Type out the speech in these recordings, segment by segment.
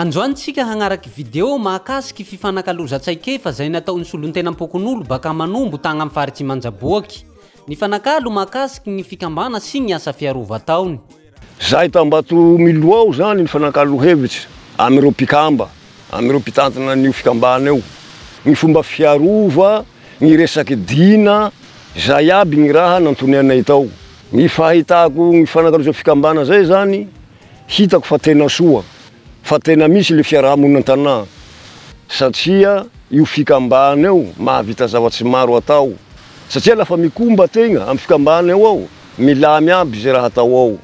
Androantsika hagnaraky video mahakasiky fifanakaloza-tsaikefa zay nataon'ny solon-tena ampokon'olo baka manombo tagna amin'ny faritsy Manjaboaky. Ny fanakalo mahakasiky ny fikambana sy ny asa fiarova ataony. Zay tambato miloa ao zany ny fanakalo hevitsy amireo mpikamba, amireo mpitantana an'io fikambana eo. Ny fomba fiarova, ny resaky dina, zay aby ny raha nantonianay tao. Ny fahitako ny fanakaloza fikambana zay zany, hitako fa tena soa. Fa tena misy le fiarahamonina an-tanà satria io fikambana eo mahavita zavatsy maro atao. Satria lafa mikomba tegna amin'ny fikambana eo ao, milamy aby zay raha atao ao.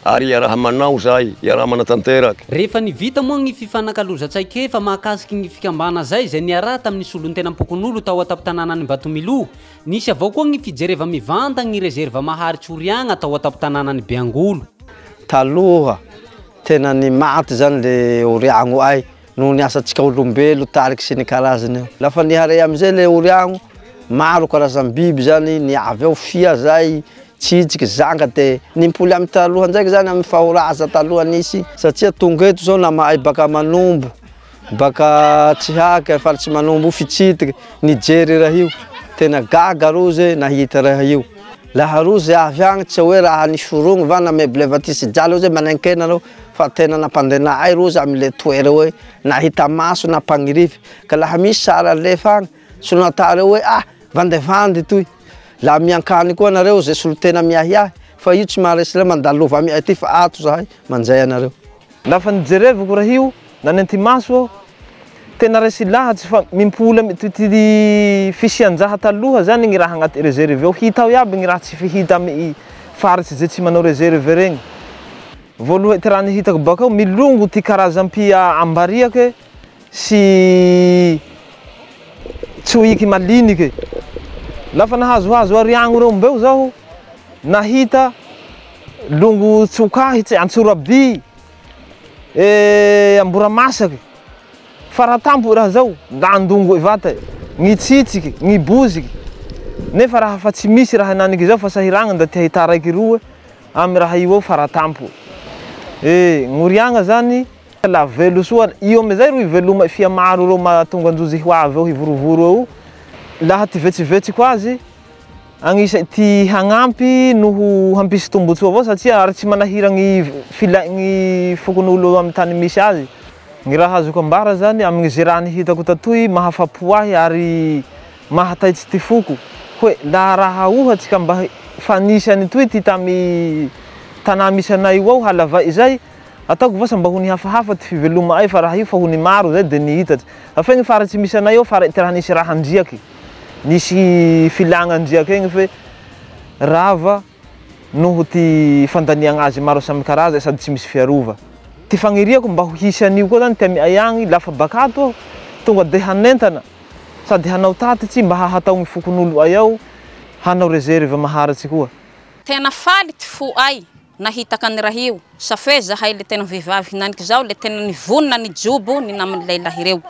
Ary iaraha manao zay, iaraha manatanteraky. Rehefa nivita moa ny fifanakaloza-tsaikefa mahakasiky ny fikambana zay niarah tamin'ny solon-tena ampokon'olo tao atapon-tanànan'ny Batomilo. Nisy avao koa ny fijereva mivanta ny rezerva maharitsy Oriagna tao atapon-tanànan'ny Beangolo. Taloha tena ny maty zany le Oriagno ay noho ny asantsika olombelo tariky sy ny karazany. Lafa niharay amizay le Oriagno, maro karazany biby zany niavy ao, fia zay, tsitsiky, zanga de nimpoly amin'ny taloha ndraiky zany amin'ny fahoraza taloha nisy satria tonga eto zao namahay baka Manombo, baka Tsihaky, faritsy Manombo fitsitiky, nijery raha io. Tena gaga rozy nahita raha io. Laha rozy avy agny tsy hoe raha nisorogny va na meuble vatisy jalo zay manankena reo fa tena nampandena ay rozy amile toera hoe nahita maso na pagnirify. Ka laha misy sara lefa agny sonatareo hoe vandevandy toy. La miankany koa nareo zay solo tena miahiahy fa io tsy maharesy le mandalova miahy ty fa ato zahay manjay anareo. Lafa nijerevako raha io nanenty maso tena resy lahatsy fa mimpoly ty fisianjaha taloha zany ny raha agnaty reserve ao. Hitao iaby ny raha tsy fihita amin'ny faritsy zay tsy manao reserve regny. Voalohany ty raha nihitako bakao milongo ty karazam-pia ambariake sy tsoiky malinike. Lafa nahazohazo Oriagno reo mbeo zaho nahita longo tsokahitsy Antsoraby, Amboramasaky. Faratampo raha zao landongo evata, ny tsitsiky, ny boziky. Nefa raha fa tsy misy raha naniky zao fa sahiragna da ty ahita raiky roa amy raha io ao faratampo. Oriagna zany la velo soa io amizay ro iveloma fia maro reo mahatonga anjozy hoavy ao hivorovoro ao. Laha ty vetsivetsy ko azy agnisa ty hagnampy noho hampisy tombotsoa avao satria ary tsy manahira gny fokon'olo amy tany misy azy. Ny raha azoko ambara zany amin'ny zay raha nihitako tatoy mahafapo ahy ary mahataitsy ty foko. Hoe laha raha ohatsy ka mba fa nisy any toy ty tamy tanà misy anay io ao halavay zay, ataoko vasa mba ho nihafahafa ty fiveloma ay fa raha io fa ho ny maro zay de nihitatsy. Afa gny faritsy misy anay ao ty raha nisy raha andriaky. Nisy filagna andriaky egny fe rava noho ty fandaniagna azy maro samy karaza sady tsy misy fiarova. Ty fagniriako mba ho hisy an'io koa zany ty amiay agny lafa bakato tonga de hanentana sady hanao tatitsy mba hahatao gny fokon'olo ay ao hanao reserve maharitsy koa. Tena faly ty fo ay nahitaka ny raha io safe zahay le tena vehivavy hinaniky zao le tena nivonona ny jobo ny namany lehilahy reo.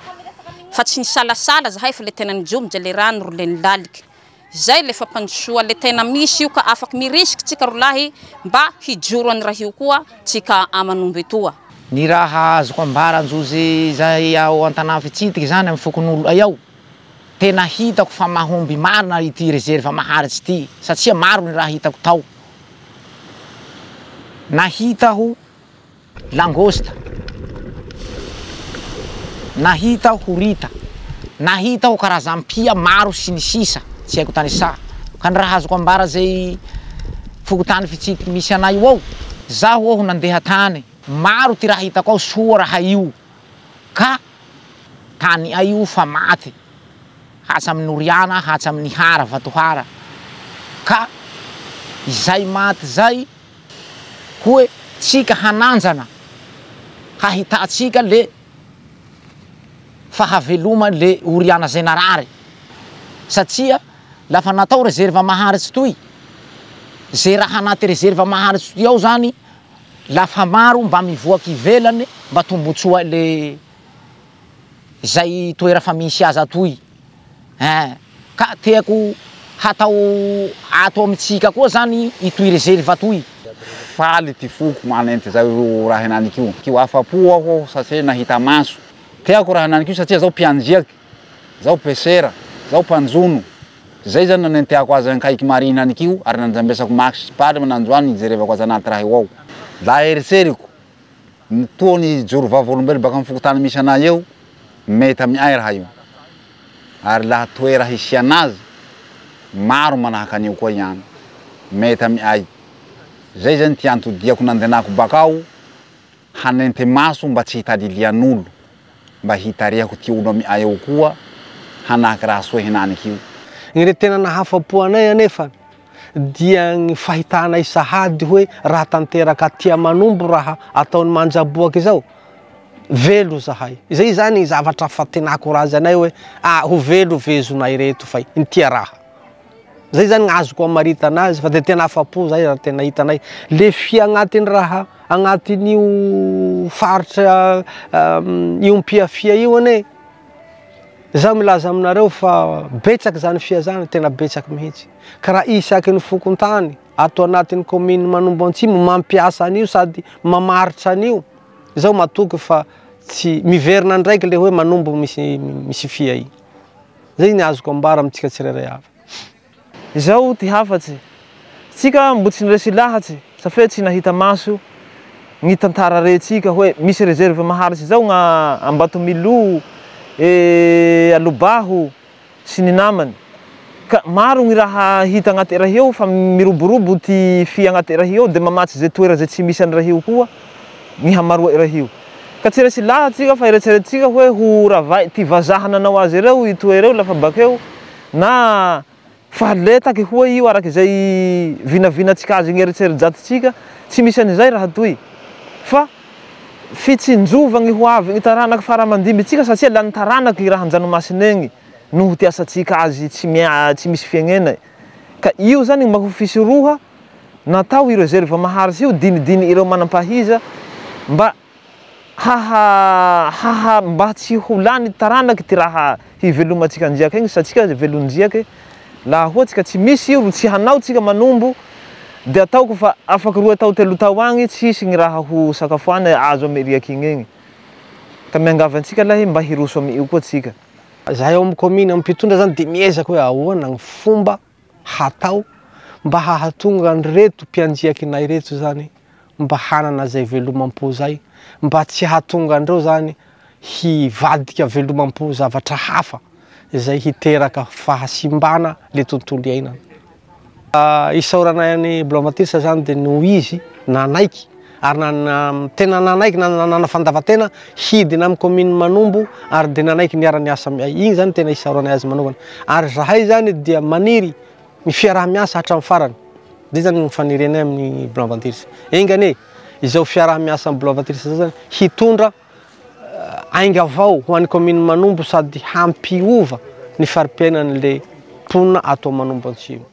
Fa tsy nisalasala zahay fa le tena nijobo je le rano ro le nilaliky. Zay le fampandrosoa le tena misy io ka afaky mirisiky tsika rolahy mba hijoro any raha io koa tsika Manombo etoa. Ny raha azoko ambara anjozy zay ao an-tanà fitsitiky zany amin'ny fokon'olo ay ao. Tena hitako fa mahomby marina ity reserve maharitsy ty satria maro ny raha hitako tao. Nahitaho langosta, nahitaho horita, nahitaho karazam-pia maro sy ny sisa tsy haiko tany sa. Ka ny raha azoko ambara zay fokotany fitsitiky misy anay io ao, zaho aho nandeha tany maro ty raha hitako ao soa raha io. Ka tany ay io fa maty hatsa amin'ny Oriana, hatsa amin'ny Hara, Vatohara. Ka izay maty zay hoe tsika hananjana hahitatsika le fahaveloma le Oriana Zenarary satria lafa natao reserve maharitsy toy zay raha anaty reserve maharitsy toy ao zany lafa maro mba mivoaky ivelany mba tombotsoa le zay toera fa misy azy atoy. Ka tiako hatao ato amitsika koa zany itoy reserve atoy. faly ty foko manenty zao raha henaniky io afapo aho satria nahita maso tiako raha henaniky io satria zao mpianjiaky zao pesera zao mpanjono zay zany nanentiako azy ankaiky marina aniky io ary nanjambesako max paly mananjoany jerevako azy anaty raha io ao la eritseriko nitony joro vavolombelo baka aminy fokotany misy anay eo mety amin'ny ay raha io ary laha toera hisy anazy maro manahaky anio koa ihany mety amin'ny ay zay zany ty antodiako nandenako bakao hanenty maso mba tsy hitalilian'olo mba hitariako ty olo amin'ny ay eo koa hanahaky raha soa henaniky io Ngire tena nahafapo anay anefa dia ny fahitanay sahady hoe raha tanteraka tia manombo raha ataony manjaboaky zao velo zahay zay zany zavatra fatenako raha anay hoe ho velo vezonay reto fay intia raha zay zany azoko amarita anazy fa de tena afapo zay raha tena hitanay le fia agnatiny raha agnatin'io faritra iompia fia io ane zaho milaza aminareo fa betsaky zany fia zany tena betsaky mihitsy ka raha isaky ny fokontany ato anatin'ny commune Manombo Antsimo mampiasa an'io sady mamaritra an'io zao matoky fa tsy miverina ndraiky le hoe manombo misy fia io zay ny azoko ambara amitsika tsirairay avy Izao ty hafatsy tsika mbo tsy niresy lahatsy safia tsy nahita maso ny tantara retsika hoe misy réserve maharitsy zao gna Ambatomilo Alobaho sy ny namany ka maro ny raha hita agnaty raha io fa miroborobo ty fia agnaty raha io de mamatsy zay toera zay tsy misy any raha io koa ny hamaroa raha io ka tsy resy lahatsika fa eretseretsika hoe ho ravay ty vazaha nanao azy ireo i toera eo lafa bakeo na fahaletaky hoa io araky zay vinavinatsika azy ny eritserijatotsika tsy misy an'izay raha toy fa fitsinjovagny ho avy ny taranaky faramandimbytsika satria lany taranaky raha an-dranomasina egny noho ty asatsika azy tsy misy fiagnena ka io zany mba ho fisoroha natao i réserve maharitsy io dinidiny ireo manampahiza mba mba tsy ho lany taranaky ty raha hivelomatsika anjiaky egny satsika velonjiaky laha ohatsika tsy misy io ro tsy hanao tsika manombo de ataoko fa afaky roa tao telo tao agny tsisy ny raha ho sakafoana azo ame riaky igny egny ka miangavatsika lahy mba hiroso ame io koa tsika zahay eo amin'ny commune ampitondra zany de miezaka hoe ahoana ny fomba hatao mba hahatonga ny reto mpianjiaky nay reto zany mba hanana zay velomam-po zay mba tsy hahatonga andreo zany hivadika velomam-po zavatra hafa zay hiteraka fahasimbana le tontolo iainana isaoranay any Blomatirsa zany de no izy nanaiky ary tena nanaiky nanana fandavatena hidina amin'ny commune Manombo ary de nanaiky niara-niasa igny zany tena isaoranay azy manokana ary zahay zany dia maniry ny fiaraha-miasa hatramin'ny farany de zany nifanirenay amin'ny Blomatirsa engane izao fiaraha-miasa amin'ny Blomatirsa zany hitondra ainga avao ho an'ny commune Manombo sady hampiova ny faripiainan'le mponina ato Manombo Antsimo